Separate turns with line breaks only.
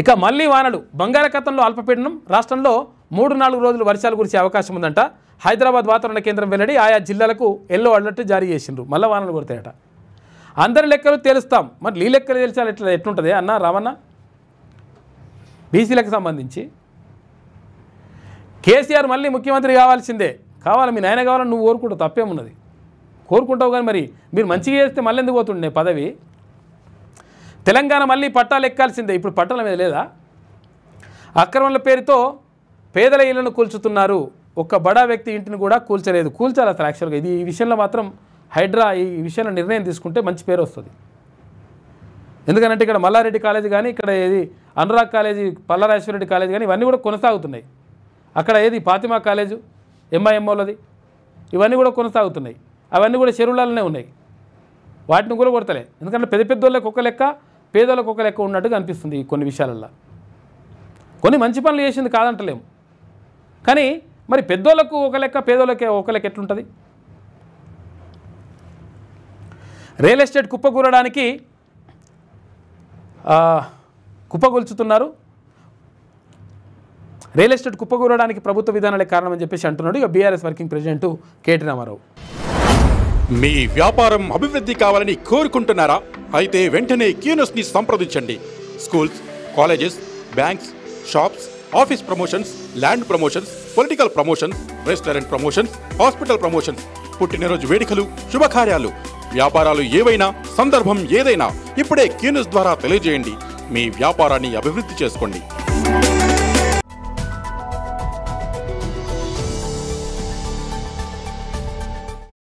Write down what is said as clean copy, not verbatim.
ఇక మళ్లీ వానలు బంగాళాఖాతంలో అల్పపీడనం రాష్ట్రంలో 3-4 రోజులు వర్షాలు కురిసే అవకాశం ఉందంట. హైదరాబాద్ వాతావరణ కేంద్రం వెల్లడి ఆయా జిల్లాలకు ఎల్లో అలర్ట్ జారీ చేసిండ్రు. మళ్ళీ వానలు కొడతాయట. అందరి లెక్కలు తేలుస్తాం. మరి ఈ లెక్కలు తేల్చాలి ఎట్లుంటుంది అన్న రామన్న? బీసీలకు సంబంధించి కేసీఆర్ మళ్ళీ ముఖ్యమంత్రి కావాల్సిందే. కావాలి, మీ నాయన కావాలని నువ్వు కోరుకుంటావు, తప్పేమున్నది? కోరుకుంటావు కానీ మరి మీరు మంచిగా చేస్తే మళ్ళీ ఎందుకు పోతుండే పదవి? తెలంగాణ మళ్ళీ పట్టాలు ఎక్కాల్సిందే. ఇప్పుడు పట్టాల మీద లేదా? అక్రమాల పేరుతో పేదల ఇళ్లను కూల్చుతున్నారు. ఒక్క బడా వ్యక్తి ఇంటిని కూడా కూల్చలేదు. కూల్చాలి అసలు యాక్చువల్గా. ఇది ఈ విషయంలో మాత్రం హైడ్రా ఈ విషయంలో నిర్ణయం తీసుకుంటే మంచి పేరు వస్తుంది. ఎందుకంటే ఇక్కడ మల్లారెడ్డి కాలేజీ కానీ, ఇక్కడ ఏది అనురాగ్ కాలేజీ, పల్లారాజేశ్వరరెడ్డి కాలేజీ కానీ ఇవన్నీ కూడా కొనసాగుతున్నాయి. అక్కడ ఏది ఫాతిమా కాలేజు ఎంఐఎంఓలది ఇవన్నీ కూడా కొనసాగుతున్నాయి. అవన్నీ కూడా చెరువులలోనే ఉన్నాయి. వాటిని కూడా కొడతలే. ఎందుకంటే పెద్ద పెద్దోళ్ళకి ఒక లెక్క, పేదోళ్ళకి ఒక లెక్క ఉన్నట్టుగా అనిపిస్తుంది కొన్ని విషయాలలో. కొన్ని మంచి పనులు చేసింది కాదంటలేము, కానీ మరి పెద్దోళ్ళకు ఒక లెక్క, పేదోళ్ళకి ఒక లెక్క ఎట్లుంటుంది? రియల్ ఎస్టేట్ కుప్పగొల్చుతున్నారు. రియల్ ఎస్టేట్ కుప్పగూరడానికి ప్రభుత్వ విధానాలే కారణమని చెప్పేసి అంటున్నాడు ఇక BRS working president KT Ramarao.
మీ వ్యాపారం అభివృద్ధి కావాలని కోరుకుంటున్నారా? అయితే వెంటనే క్యూనస్ని సంప్రదించండి. Schools, colleges, banks, shops, office promotions, land promotions, political promotions, restaurant promotions, hospital promotions, పుట్టినరోజు వేడుకలు, శుభకార్యాలు, వ్యాపారాలు ఏవైనా, సందర్భం ఏదైనా ఇప్పుడే క్యూనస్ ద్వారా తెలియజేయండి. మీ వ్యాపారాన్ని అభివృద్ధి చేసుకోండి.